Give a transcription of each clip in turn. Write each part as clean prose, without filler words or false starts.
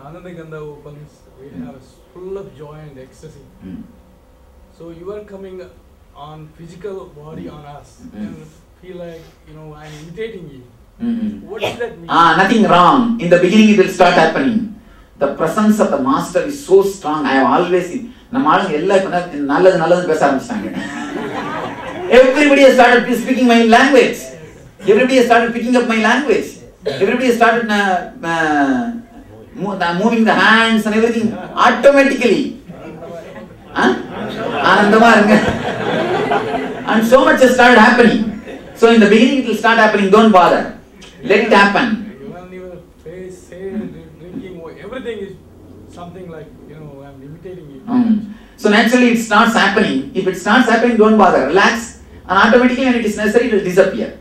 Anandagandha opens, we have full of joy and ecstasy. So you are coming on physical body on us and feel like, I'm imitating you. What does that mean? Nothing wrong. In the beginning it will start happening. The presence of the master is so strong. I have always seen. Everybody has started speaking my language. Everybody has started picking up my language. Everybody has started moving the hands and everything automatically. And so much has started happening. So in the beginning it will start happening. Don't bother. Let it happen. Even your face, drinking, everything is something like, I'm imitating you. So naturally it starts happening. If it starts happening, don't bother. Relax. And automatically when it is necessary, it will disappear.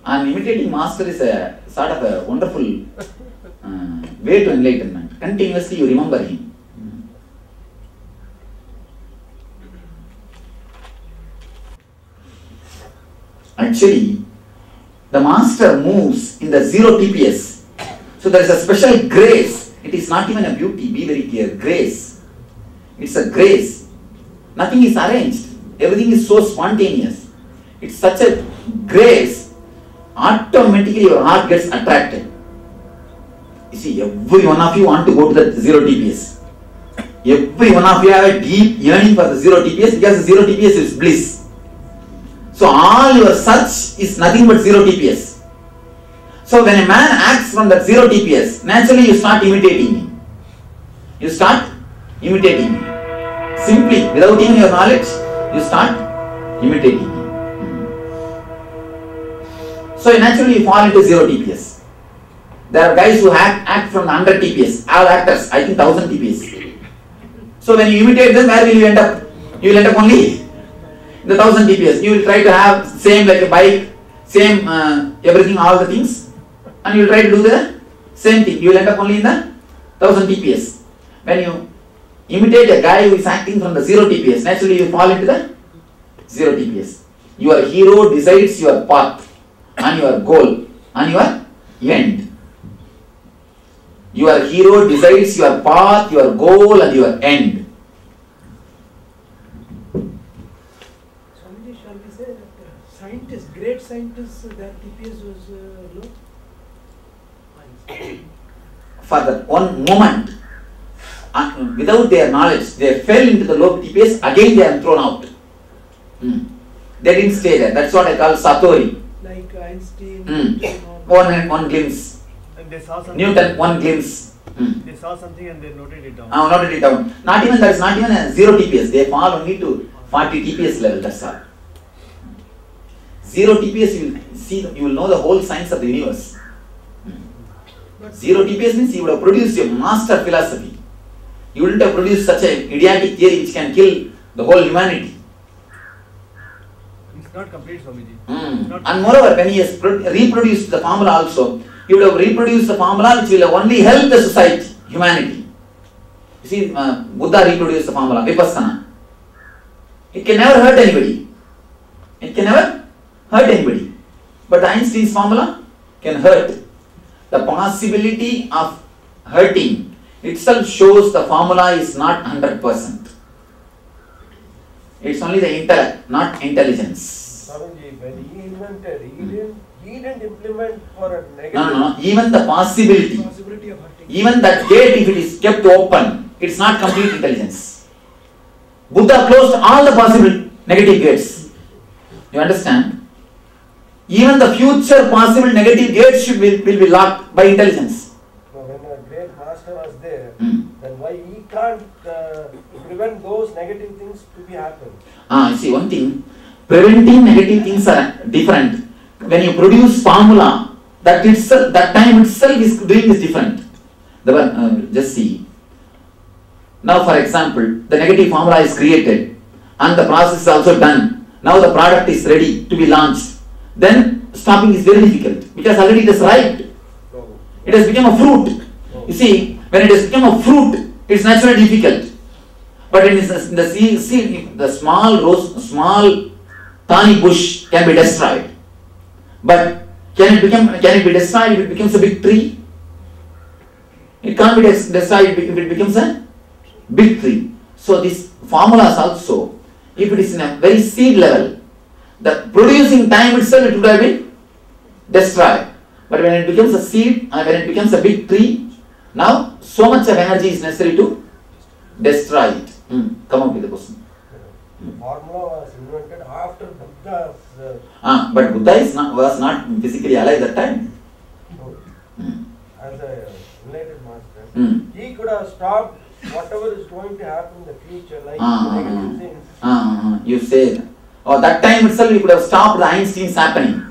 And imitating master is a sort of a wonderful way to enlightenment. Continuously you remember him. Actually, the master moves in the 0 TPS. So there is a special grace. It is not even a beauty. Be very clear. Grace. It's a grace. Nothing is arranged. Everything is so spontaneous. It's such a grace. Automatically your heart gets attracted. You see, every one of you want to go to the 0 TPS. Every one of you have a deep yearning for the 0 TPS because the 0 TPS is bliss. So all your search is nothing but 0 TPS. So when a man acts from that 0 TPS, naturally you start imitating him. You start imitating him. Simply, without even your knowledge, you start imitating him. So naturally you fall into 0 TPS. There are guys who act from 100 TPS. All actors, I think 1000 TPS. So when you imitate them, where will you end up? You will end up only in the 1000 TPS. You will try to have same like a bike, same everything, all the things. And you will try to do the same thing. You will end up only in the 1000 TPS. When you imitate a guy who is acting from the 0 TPS, naturally you fall into the 0 TPS. Your hero decides your path and your goal and your end. Your hero decides your path, your goal and your end. Swamiji, shall we say that scientists, great scientists, their TPS was low? For that one moment, without their knowledge, they fell into the low TPS, again they are thrown out. They didn't stay there. That's what I call Satori. Like Einstein, One glimpse. And they saw something. Newton, one glimpse. They saw something and they noted it down. Noted it down. Not even, that's not even a 0 TPS. They fall only to 40 TPS level, that's all. 0 TPS, you will know the whole science of the universe. 0 TPS means you would have produced a master philosophy. You wouldn't have produced such an idiotic theory which can kill the whole humanity. It's not complete, Swamiji. And moreover, when he has reproduced the formula also, he would have reproduced the formula which will have only help the society, humanity. You see, Buddha reproduced the formula, Vipassana. It can never hurt anybody. It can never hurt anybody. But Einstein's formula can hurt. The possibility of hurting itself shows the formula is not 100%. It's only the intellect, not intelligence. Swamiji, when he invented, he didn't implement for a negative. No. Even the possibility of hurting. even that gate, if it is kept open, it's not complete intelligence. Buddha closed all the possible negative gates. You understand? Even the future possible negative gates will be locked by intelligence. Now, when a great master was there, then why he can't prevent those negative things to be happen? You see, one thing, preventing negative things are different. When you produce formula, that time itself is doing is different. Just see. Now, for example, the negative formula is created and the process is also done. Now the product is ready to be launched. Then stopping is very difficult because already it is ripe. It has become a fruit. You see, when it has become a fruit, it is naturally difficult. But in the seed, the small thorny bush can be destroyed. But can it be destroyed if it becomes a big tree? It can't be destroyed if it becomes a big tree. So these formulas also, if it is in a very seed level, the producing time itself it would have been destroyed. But when it becomes a seed and when it becomes a big tree, now so much of energy is necessary to destroy it. Come up with the question. The formula was invented after Buddha's. But Buddha was not physically alive that time. As a enlightened master, he could have stopped whatever is going to happen in the future, like negative things. You say, that time itself you could have stopped the Einstein's happening.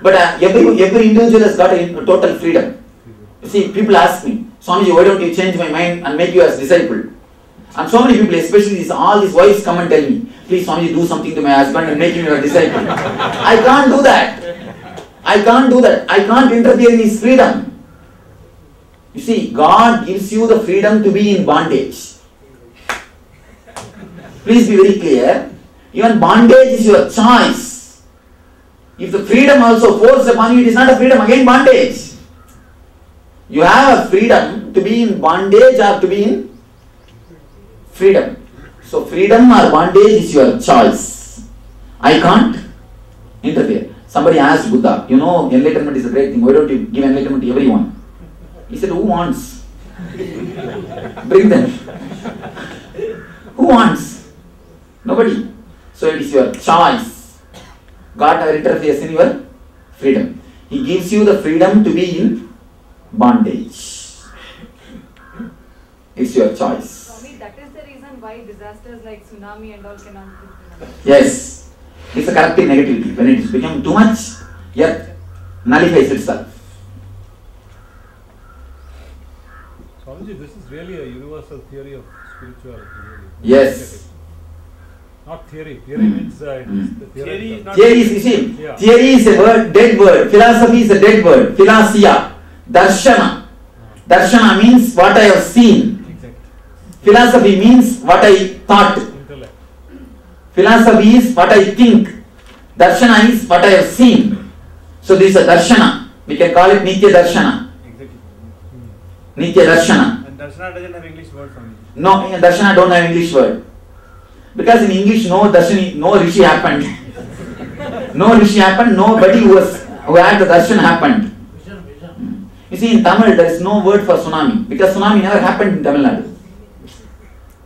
But every individual has got a total freedom. You see, people ask me, Swamiji, why don't you change my mind and make you as disciple? And so many people, especially all these wives come and tell me, please Swamiji, do something to my husband and make him your disciple. I can't do that. I can't do that. I can't interfere in his freedom. You see, God gives you the freedom to be in bondage. Please be very clear. Even bondage is your choice. If the freedom also forced upon you, it is not a freedom, again bondage. You have a freedom to be in bondage or to be in freedom. So freedom or bondage is your choice. I can't interfere. Somebody asked Buddha, enlightenment is a great thing. Why don't you give enlightenment to everyone? He said, who wants? Bring them. Who wants? Nobody. So it is your choice. God never interferes in your freedom. He gives you the freedom to be in bondage. It's your choice. Swami, that is the reason why disasters like tsunami and all cannot be. Yes. It's a corrective negativity. When it becomes too much, earth nullifies itself. Swamiji, this is really a universal theory of spirituality. Really. Yes. Not theory. Theory means the Theory is not. Theory is, you see, Yeah. theory is a word, dead word. Philosophy is a dead word. Philosia. Darshana. Darshana means what I have seen. Exactly. Philosophy means what I thought. Intellect. Philosophy is what I think. Darshana is what I have seen. So this is a darshana. We can call it Nitya Darshana. Exactly. Nitya Darshana. And Darshana doesn't have English word for me. No, Darshana don't have English word. Because in English no Darshani, no Rishi happened. No Rishi happened, nobody who had the Darshan happened. You see, in Tamil there is no word for tsunami. Because tsunami never happened in Tamil Nadu.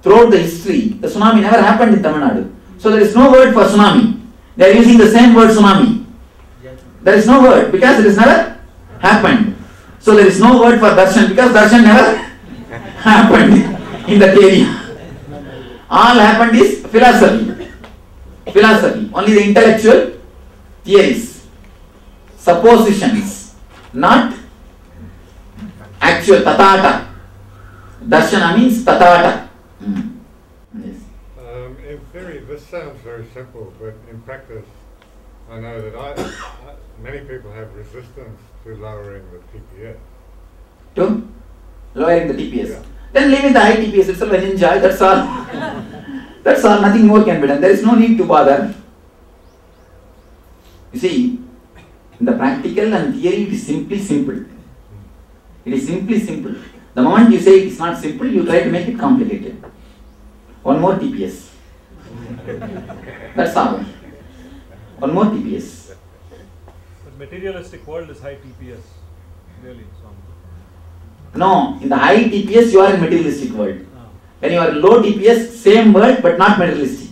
Throughout the history, the tsunami never happened in Tamil Nadu. So there is no word for tsunami. They are using the same word tsunami. There is no word because it has never happened. So there is no word for darshan because darshan never happened in that area. All happened is philosophy. Philosophy. Only the intellectual theories, suppositions, not actual tatata. Darshana means tatata. Yes. In theory, this sounds very simple, but in practice, I know that many people have resistance to lowering the TPS. To lowering the TPS. Yeah. Then leave it the high TPS itself and enjoy. That's all. That's all. Nothing more can be done. There is no need to bother. You see, in the practical and theory, it is simply simple. It is simply simple. The moment you say it is not simple, you try to make it complicated. One more TPS. That's all. One more TPS. But materialistic world is high TPS. Really, Swami. No, in the high TPS you are in materialistic world. When you are in low TPS, same world but not materialistic.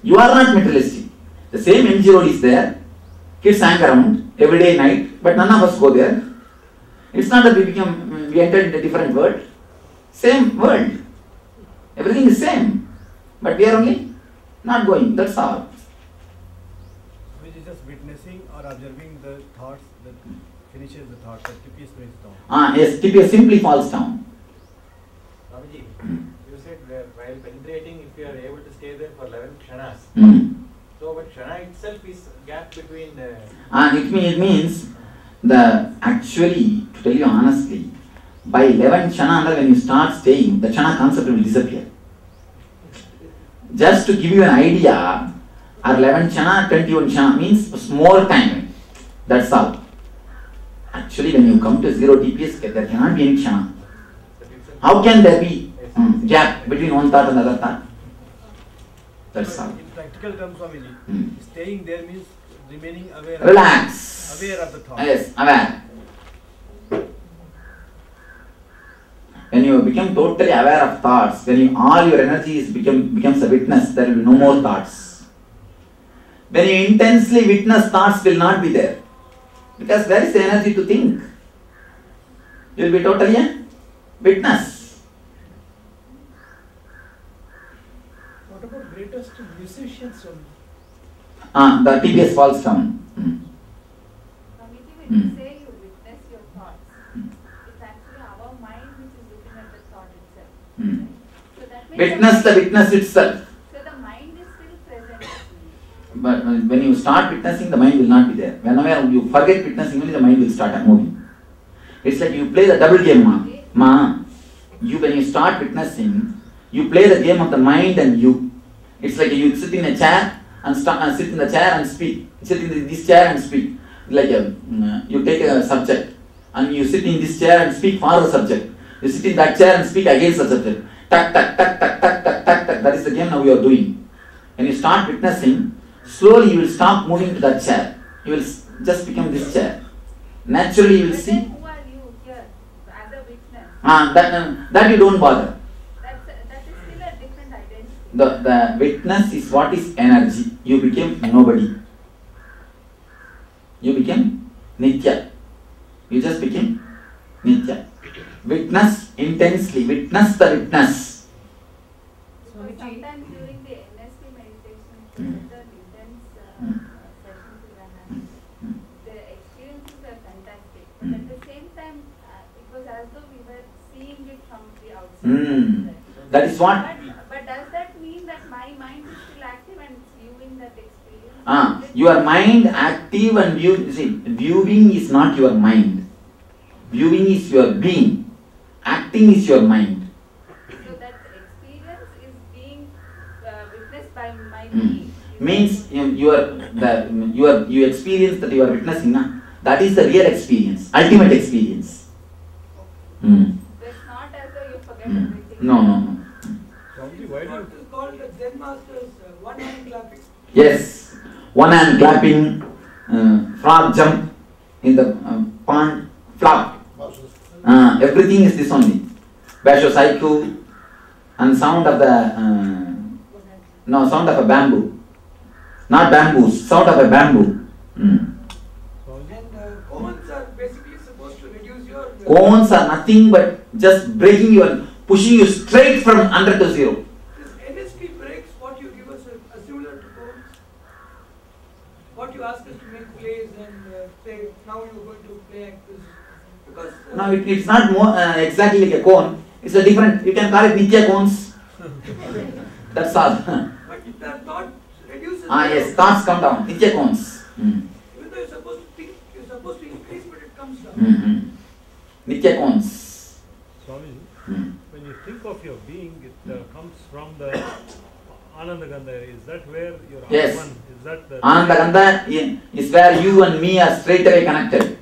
You are not materialistic. The same MG road is there. Kids hang around every day night, but none of us go there. It's not that we entered into a different world. Same world. Everything is same. But we are only not going. That's all. Which is just witnessing or observing the thoughts that finishes the thought, that TPS breaks down. Yes, TPS simply falls down. Swamiji, you said while penetrating, if you are able to stay there for 11 kshanas. So, but kshana itself is gap between the... It means actually, to tell you honestly, by 11 kshana, when you start staying, the kshana concept will disappear. Just to give you an idea, our 11 kshana, 21 kshana means more time. That's all. Actually, when you come to zero TPS, there cannot be any kshana. How can there be gap between one thought and another thought? That's all. In practical terms, Swamiji, staying there means remaining aware. Relax. Aware of the thought. Yes, aware. When you become totally aware of thoughts, when all your energy becomes a witness, there will be no more thoughts. When you intensely witness, thoughts will not be there. Because where is the energy to think? You will be totally a witness. What about greatest musicians? The TPS falls down. Swamiji, when you say you witness your thoughts, it's actually our mind which is looking at the thought itself. Right? So that means Witness the witness itself. so the mind is still present. But when you start witnessing, the mind will not be there. Whenever you forget witnessing, only the mind will start moving. It's like you play the double game, ma. When you start witnessing, you play the game of the mind and you. It's like you sit in a chair and sit in the chair and speak. Sit in this chair and speak. Like you take a subject and you sit in this chair and speak for the subject. You sit in that chair and speak against the subject. Tak, tak, tak, tak, tak, tak, tak, tak. That is the game now you are doing. When you start witnessing, slowly you will stop moving to that chair. You will just become this chair. Naturally you will But see. then who are you here as a witness? That you don't bother. That is still a different identity. The witness is what is energy. You became nobody. You became Nitya. You just became Nitya. Witness intensely. Witness the witness. So sometimes during the NSP meditation, the intense sessions we were having, the experiences were fantastic. But at the same time, it was as though we were seeing it from the outside. That is what? But does that mean that my mind is still active and it's viewing that experience? Your mind active and viewing is not your mind. Viewing is your being. Acting is your mind. So that experience is being witnessed by my being. Means you experience that you are witnessing. That is the real experience, ultimate experience. So it's not as though you forget everything. No. Swamiji, why do What you is called the Zen Master's one hand clapping. Yes, one hand clapping, frog jump in the pond, flop. Everything is this only. Basho Saiku and sound of the sound of a bamboo. Not bamboos, sound of a bamboo. And cones are basically supposed to reduce your. Cones are nothing but just breaking you and pushing you straight from 100 to 0. This NSP breaks what you give us are similar to cones. What you ask us to make plays and say now you're going to play act this. Because No, it's not more exactly like a cone. It's a different. You can call it Nitya cones. That's all. but if that thought reduces. Yes, thoughts come down. Nitya cones. Even though you're supposed to think, you're supposed to increase, but it comes down. Nitya cones. Swamiji, when you think of your being, it comes from the Anandagandha. Is that where your Yes. Atman, is that the Anandagandha is where you and me are straight away connected.